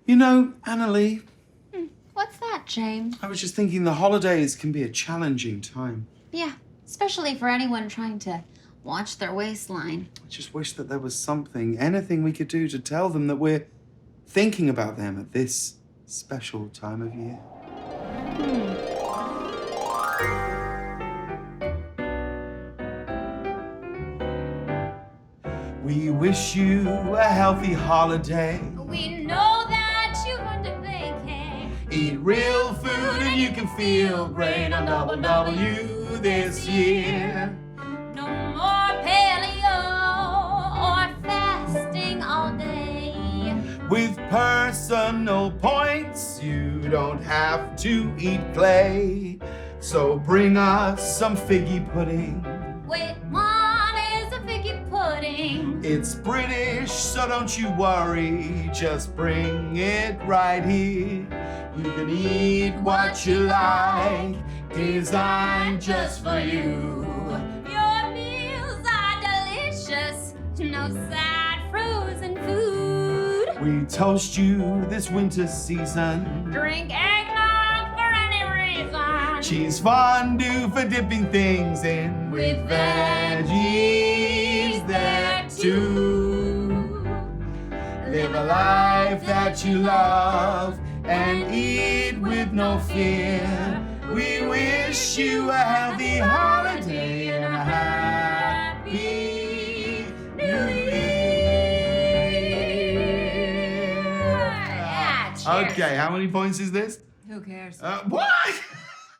You know, Annaleigh, What's that, James? I was just thinking the holidays can be a challenging time. Yeah, especially for anyone trying to watch their waistline. I just wish that there was anything we could do to tell them that we're thinking about them at this special time of year. We wish you a healthy holiday. We know that you want to vacay. Eat real food and you can feel great on Double W this year. No more paleo or fasting all day. With personal points, you don't have to eat clay. So bring us some figgy pudding. Wait, what is a figgy pudding? It's British, so don't you worry. Just bring it right here. You can eat what you like, designed just for you. Your meals are delicious. No sad frozen food. We toast you this winter season. Drink eggnog for any reason. Cheese fondue for dipping things in. With veggies there too. Live a life that you love and eat with no fear. We wish you a healthy holiday and a happy New Year. Yeah, cheers. Okay, how many points is this? Who cares? What?